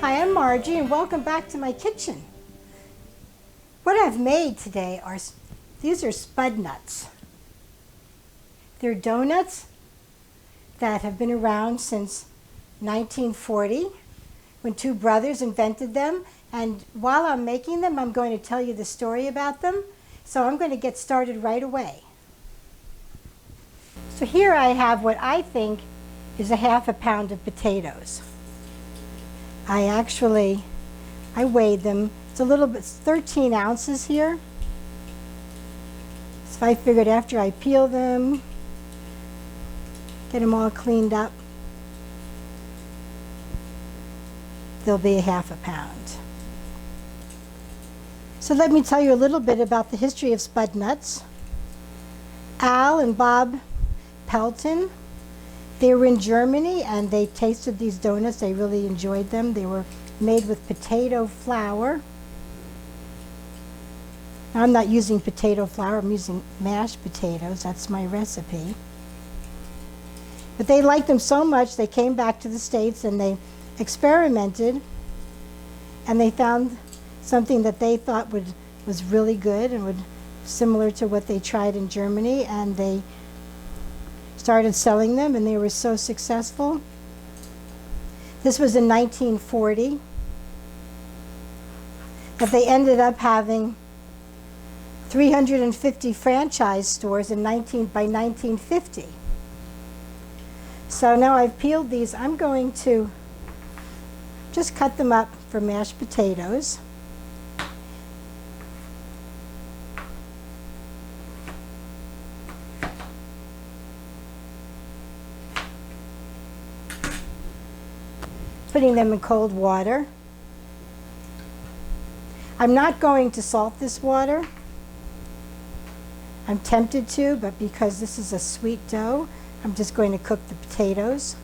Hi, I'm Margie and welcome back to my kitchen. What I've made today are, these are Spudnuts. They're donuts that have been around since 1940 when two brothers invented them. And while I'm making them, I'm going to tell you the story about them. So I'm going to get started right away. So here I have what I think is a half a pound of potatoes. I weighed them. It's a little bit, 13 ounces here. So I figured after I peel them, get them all cleaned up, they'll be a half a pound. So let me tell you a little bit about the history of Spudnuts. Al and Bob Pelton, they were in Germany and they tasted these donuts. They really enjoyed them. They were made with potato flour. Now, I'm not using potato flour, I'm using mashed potatoes. That's my recipe. But they liked them so much they came back to the States and they experimented and they found something that they thought was really good and similar to what they tried in Germany, and they started selling them and they were so successful. This was in 1940 that they ended up having 350 franchise stores by 1950. So now I've peeled these. I'm going to just cut them up for mashed potatoes. Putting them in cold water. I'm not going to salt this water. I'm tempted to, but because this is a sweet dough, I'm just going to cook the potatoes.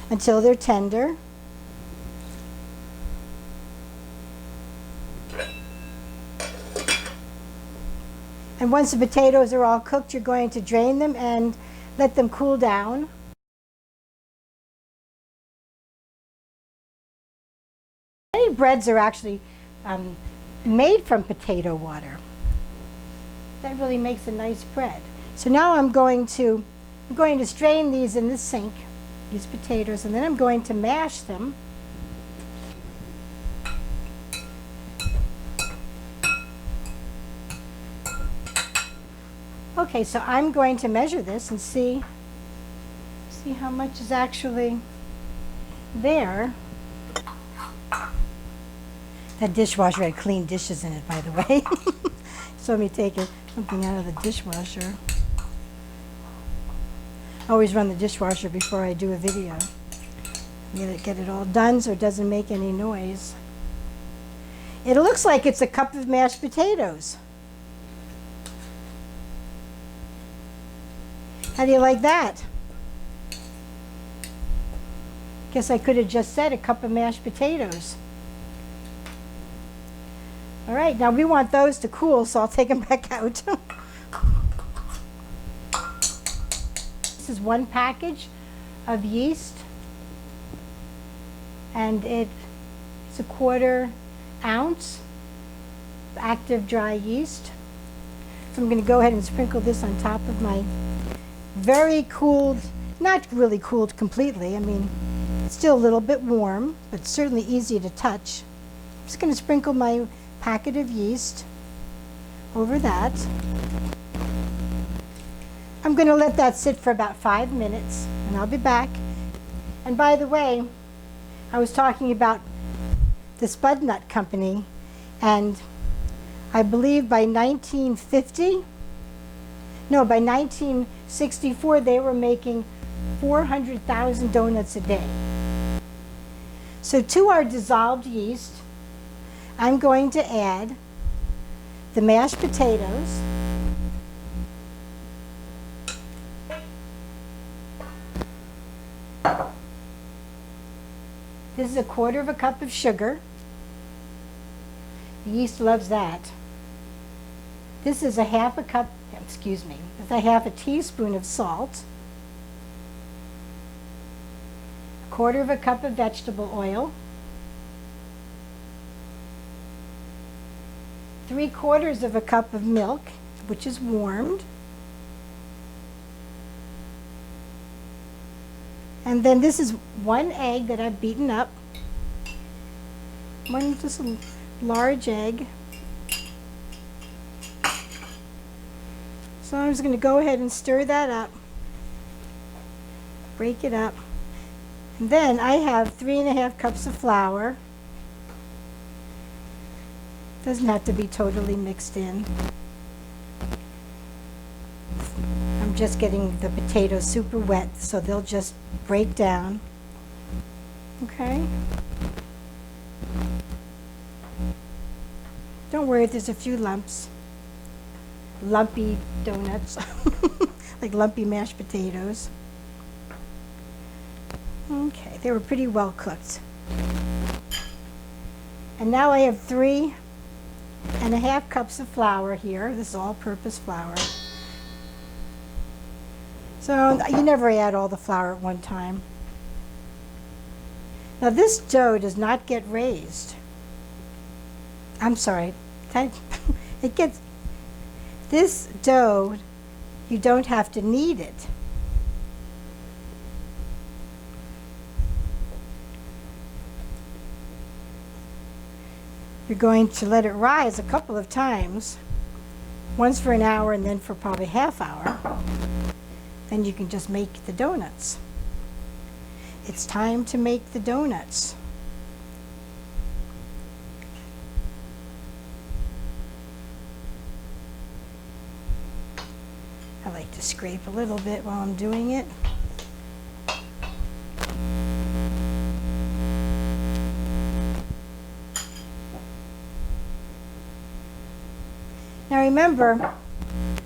Until they're tender. And once the potatoes are all cooked, you're going to drain them and let them cool down. Many breads are actually made from potato water. That really makes a nice bread. So now I'm going to strain these in the sink, these potatoes, and then I'm going to mash them. Okay, so I'm going to measure this and see how much is actually there. That dishwasher had clean dishes in it, by the way. So let me take something out of the dishwasher. I always run the dishwasher before I do a video. Get it all done so it doesn't make any noise. It looks like it's a cup of mashed potatoes. How do you like that? Guess I could have just said a cup of mashed potatoes. All right, now we want those to cool, so I'll take them back out. This is one package of yeast, and it's a 1/4 ounce active dry yeast. So I'm going to go ahead and sprinkle this on top of my very cooled, not really cooled completely. I mean, it's still a little bit warm, but certainly easy to touch. I'm just going to sprinkle my packet of yeast over that. I'm going to let that sit for about 5 minutes, and I'll be back. And by the way, I was talking about the Spudnut Company, and I believe by 1964, they were making 400,000 donuts a day. So to our dissolved yeast, I'm going to add the mashed potatoes, this is a 1/4 cup of sugar. The yeast loves that. This is a half a cup, excuse me, it's a half a teaspoon of salt, a quarter of a cup of vegetable oil, 3/4 of a cup of milk, which is warmed, and then this is 1 egg that I've beaten up, just a large egg. So I'm just going to go ahead and stir that up, break it up, and then I have 3½ cups of flour. Doesn't have to be totally mixed in. I'm just getting the potatoes super wet, so they'll just break down. Okay? Don't worry if there's a few lumps. Lumpy donuts, like lumpy mashed potatoes. Okay, they were pretty well cooked. And now I have 3½ cups of flour here. This is all-purpose flour. So you never add all the flour at one time. Now this dough does not get raised. I'm sorry, it gets, this dough, you don't have to knead it. You're going to let it rise a couple of times, once for an hour and then for probably ½ hour. Then you can just make the donuts. It's time to make the donuts. I like to scrape a little bit while I'm doing it. Now remember,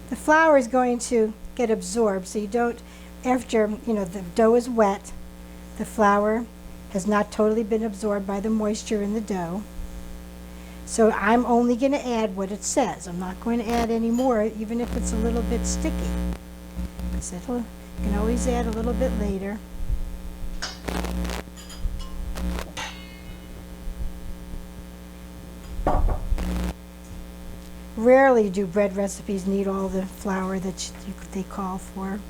the flour is going to get absorbed, so you don't, after the dough is wet, the flour has not totally been absorbed by the moisture in the dough. So I'm only going to add what it says. I'm not going to add any more, even if it's a little bit sticky. Because you can always add a little bit later. Rarely do bread recipes need all the flour that they call for.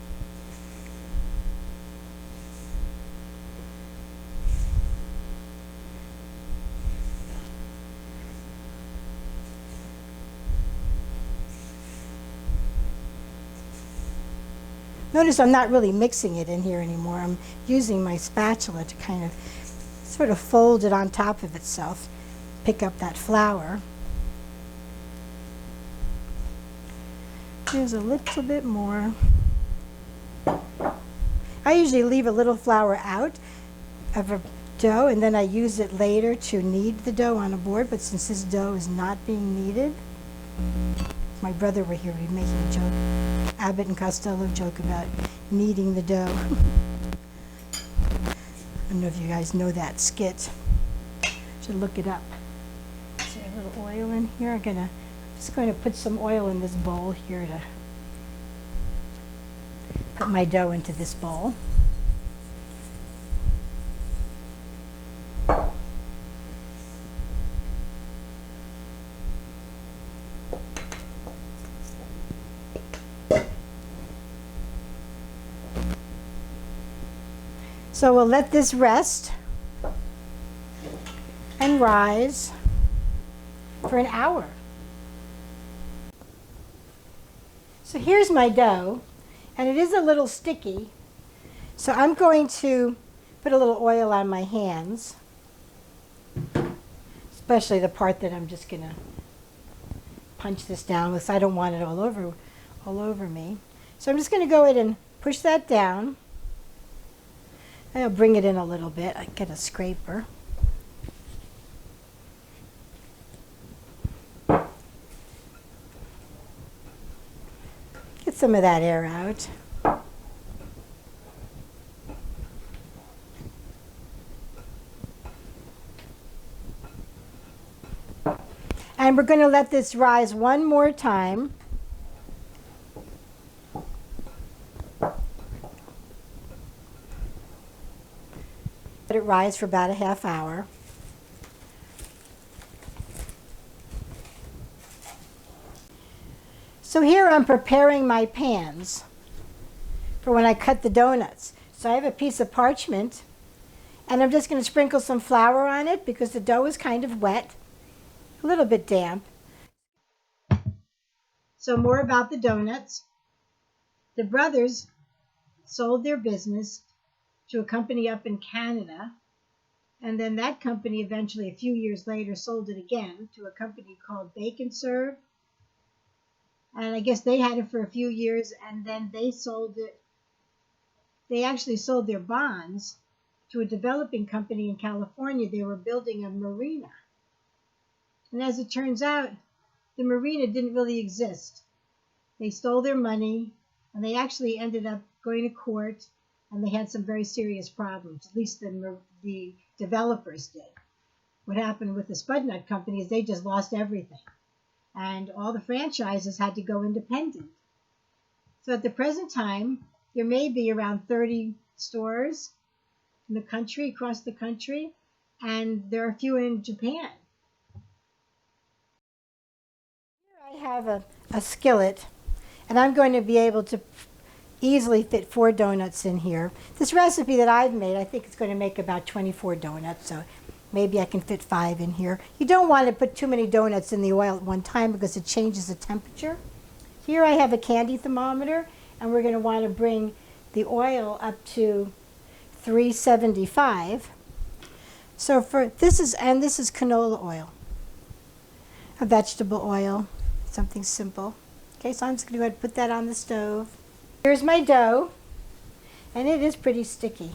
Notice I'm not really mixing it in here anymore. I'm using my spatula to kind of sort of fold it on top of itself, pick up that flour. There's a little bit more. I usually leave a little flour out of a dough and then I use it later to knead the dough on a board, but since this dough is not being kneaded, if my brother were here, he'd be making a joke. Abbott and Costello joke about kneading the dough. I don't know if you guys know that skit. Should look it up. See a little oil in here. I'm just going to put some oil in this bowl here to put my dough into this bowl. So we'll let this rest and rise for an hour. So here's my dough, and it is a little sticky. So I'm going to put a little oil on my hands, especially the part that I'm just gonna punch this down with, so I don't want it all over me. So I'm just gonna go ahead and push that down. I'll bring it in a little bit. I get a scraper. Get some of that air out. And we're going to let this rise one more time. Let it rise for about a half hour. So here I'm preparing my pans for when I cut the donuts. So I have a piece of parchment, and I'm just going to sprinkle some flour on it because the dough is kind of wet, a little bit damp. So more about the donuts. The brothers sold their business to a company up in Canada, and then that company eventually, a few years later, sold it again to a company called Bake and Serve. And I guess they had it for a few years, and then they sold it. They actually sold their bonds to a developing company in California. They were building a marina. And as it turns out, the marina didn't really exist. They stole their money, and they actually ended up going to court, and they had some very serious problems. At least the developers did. What happened with the Spudnut company is they just lost everything. And all the franchises had to go independent. So at the present time, there may be around 30 stores in the country, across the country, and there are a few in Japan. Here I have a skillet, and I'm going to be able to easily fit 4 donuts in here. This recipe that I've made, I think it's going to make about 24 donuts, so maybe I can fit 5 in here. You don't want to put too many donuts in the oil at one time because it changes the temperature. Here I have a candy thermometer, and we're going to want to bring the oil up to 375. So this is canola oil, a vegetable oil, something simple. Okay, so I'm just going to go ahead and put that on the stove. Here's my dough, and it is pretty sticky.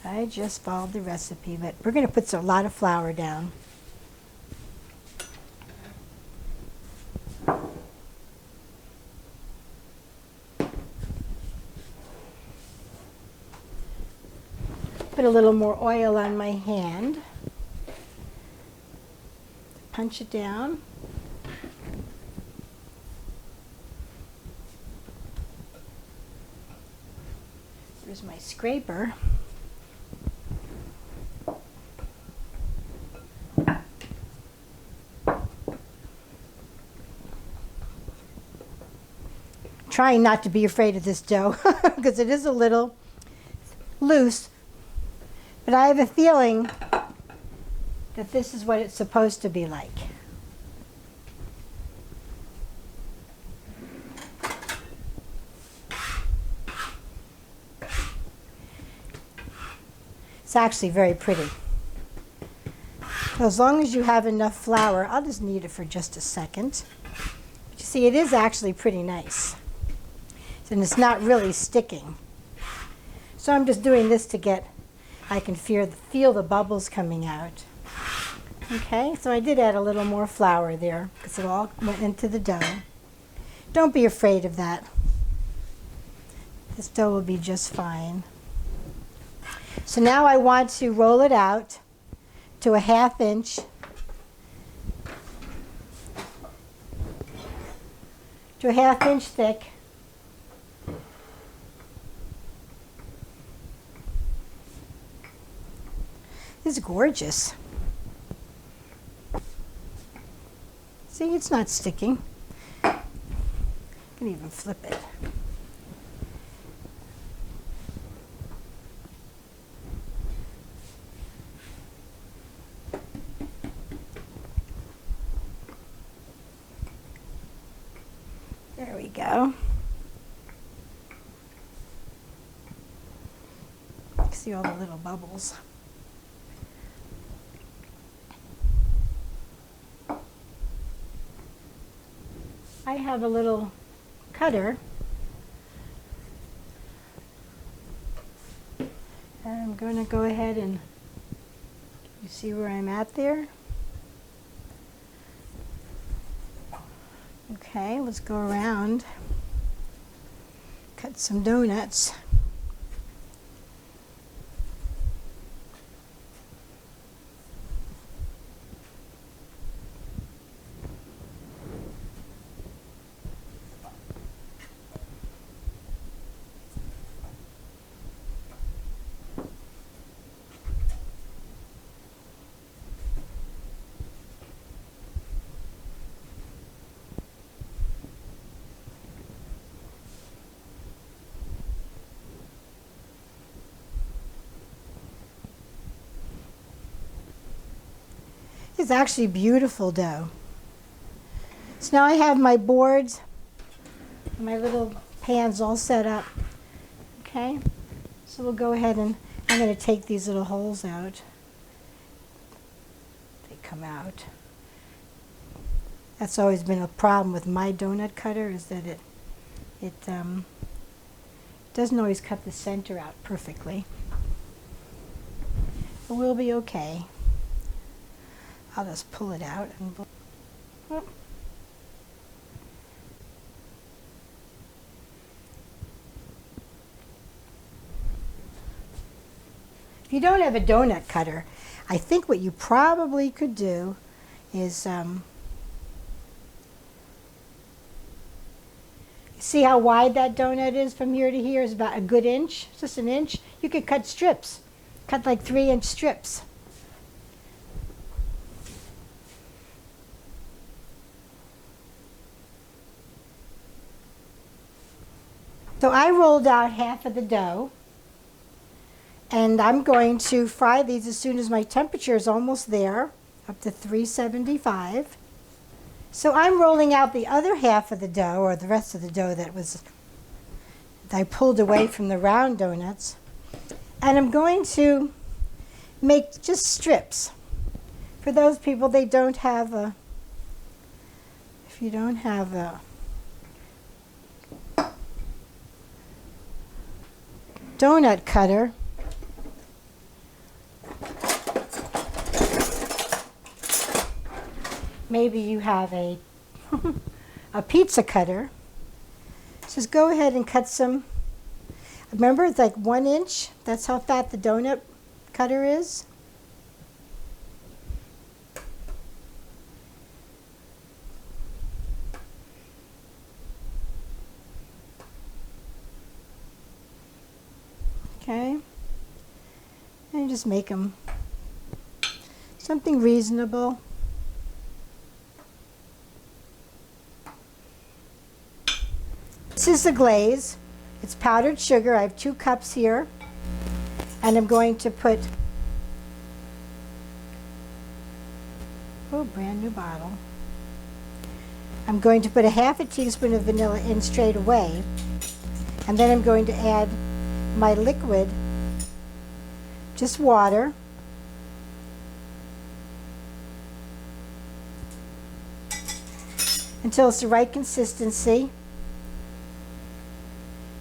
I just followed the recipe, but we're going to put a lot of flour down. Put a little more oil on my hand. Punch it down. Here's my scraper. Trying not to be afraid of this dough because it is a little loose, but I have a feeling that this is what it's supposed to be like. It's actually very pretty. So as long as you have enough flour, I'll just knead it for just a second. But you see, it is actually pretty nice. And it's not really sticking. So I'm just doing this to get, I can feel the bubbles coming out. Okay, so I did add a little more flour there because it all went into the dough. Don't be afraid of that. This dough will be just fine. So now I want to roll it out to a 1/2 inch. To a 1/2 inch thick. This is gorgeous. See, it's not sticking. I can even flip it. There we go. See all the little bubbles. I have a little cutter, and I'm going to go ahead and, you see where I'm at there? Okay, let's go around, cut some donuts. It's actually beautiful dough. So now I have my boards, my little pans all set up. Okay, so we'll go ahead and I'm going to take these little holes out. They come out. That's always been a problem with my donut cutter, is that it doesn't always cut the center out perfectly. But we'll be okay. I'll just pull it out and oh. If you don't have a donut cutter, I think what you probably could do is see how wide that donut is from here to here? Is about a good inch, just an inch. You could cut strips, cut like 3-inch strips. So I rolled out half of the dough, and I'm going to fry these as soon as my temperature is almost there, up to 375. So I'm rolling out the other half of the dough, or the rest of the dough that I pulled away from the round donuts, and I'm going to make just strips. For those people, if you don't have a donut cutter, maybe you have a pizza cutter, just go ahead and cut some. Remember, it's like 1 inch. That's how fat the donut cutter is. Okay, and just make them something reasonable. This is the glaze. It's powdered sugar. I have 2 cups here, and I'm going to put, oh, brand new bottle. I'm going to put a half a teaspoon of vanilla in straight away, and then I'm going to add my liquid, just water, until it's the right consistency.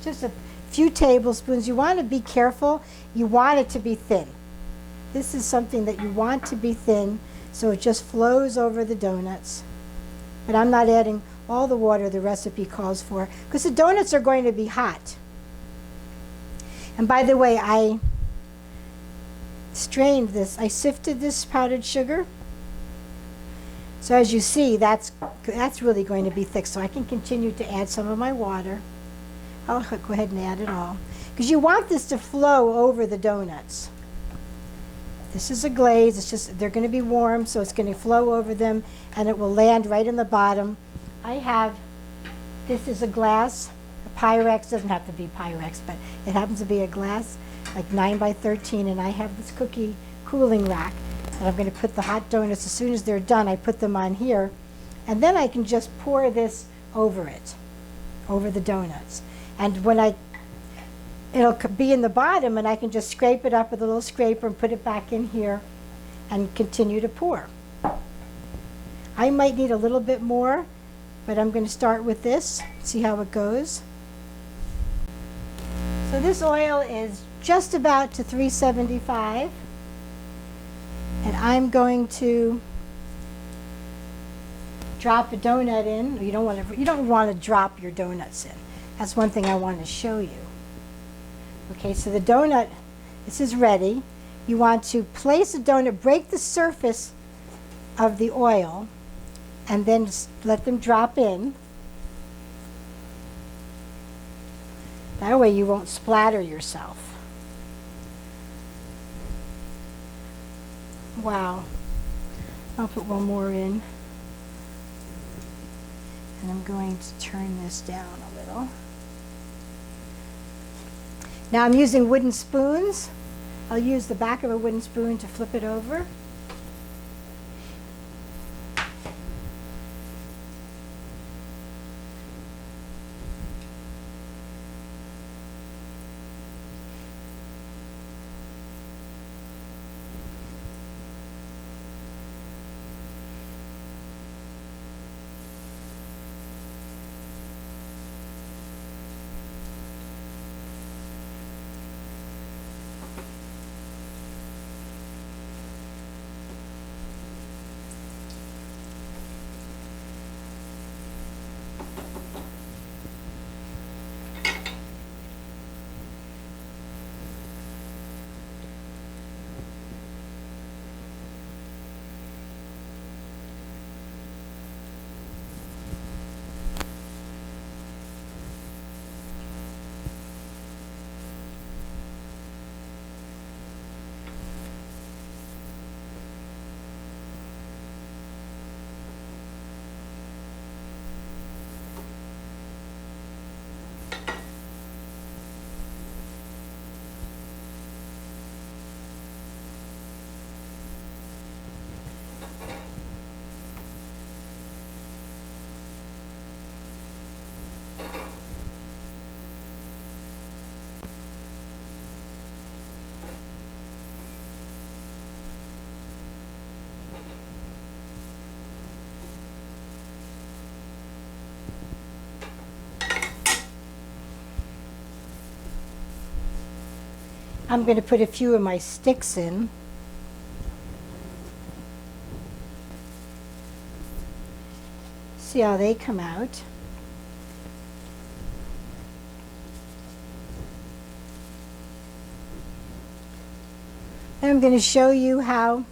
Just a few tablespoons. You want to be careful. You want it to be thin. This is something that you want to be thin, so it just flows over the donuts. But I'm not adding all the water the recipe calls for, because the donuts are going to be hot. And by the way, I strained this. I sifted this powdered sugar. So as you see, that's really going to be thick. So I can continue to add some of my water. I'll go ahead and add it all, because you want this to flow over the donuts. This is a glaze. It's just, they're going to be warm, so it's going to flow over them, and it will land right in the bottom. This is a glass. A Pyrex, doesn't have to be Pyrex, but it happens to be a glass, like 9 by 13, and I have this cookie cooling rack, and I'm going to put the hot donuts, as soon as they're done, I put them on here, and then I can just pour this over it, over the donuts. And when it'll be in the bottom, and I can just scrape it up with a little scraper and put it back in here and continue to pour. I might need a little bit more, but I'm going to start with this, see how it goes. So this oil is just about to 375, and I'm going to drop a donut in. You don't want to drop your donuts in. That's one thing I want to show you. Okay, so the donut, this is ready. You want to place the donut, break the surface of the oil, and then just let them drop in. That way you won't splatter yourself. Wow. I'll put one more in. And I'm going to turn this down a little. Now I'm using wooden spoons. I'll use the back of a wooden spoon to flip it over. I'm going to put a few of my sticks in. See how they come out. And I'm going to show you how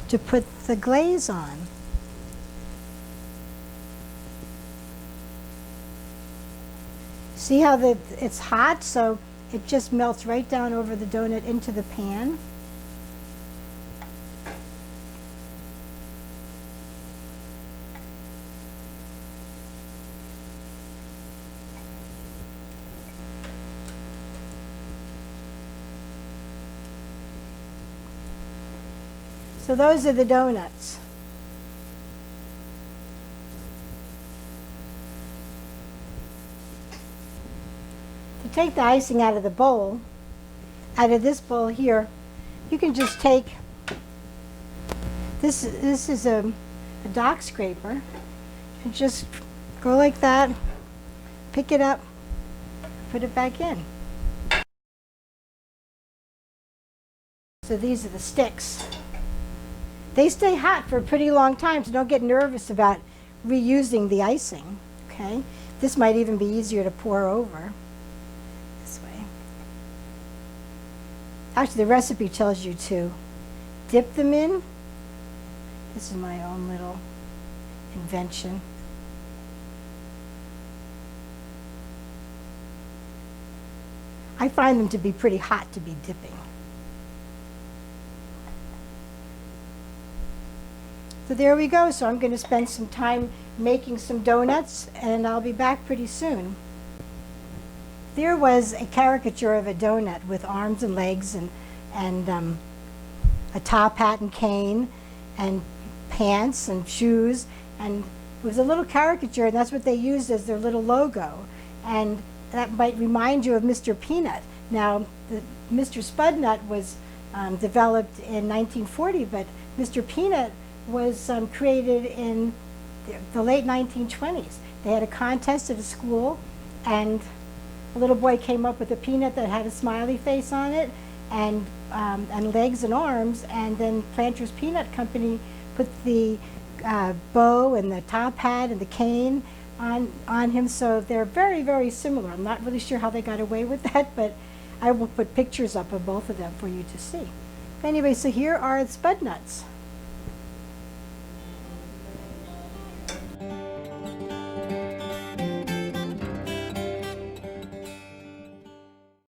to put the glaze on. See how it's hot, so it just melts right down over the donut into the pan. So those are the donuts. To take the icing out of the bowl, out of this bowl here, you can just take, this is a dock scraper, and just go like that, pick it up, put it back in. So these are the sticks. They stay hot for a pretty long time, so don't get nervous about reusing the icing, okay? This might even be easier to pour over this way. Actually, the recipe tells you to dip them in. This is my own little invention. I find them to be pretty hot to be dipping. So there we go. So I'm going to spend some time making some donuts, and I'll be back pretty soon. There was a caricature of a donut with arms and legs and a top hat and cane and pants and shoes, and it was a little caricature, and that's what they used as their little logo. And that might remind you of Mr. Peanut. Now, Mr. Spudnut was developed in 1940, but Mr. Peanut was created in the late 1920s. They had a contest at a school, and a little boy came up with a peanut that had a smiley face on it, and legs and arms, and then Planters Peanut Company put the bow and the top hat and the cane on him, so they're very, very similar. I'm not really sure how they got away with that, but I will put pictures up of both of them for you to see. Anyway, so here are the Spudnuts.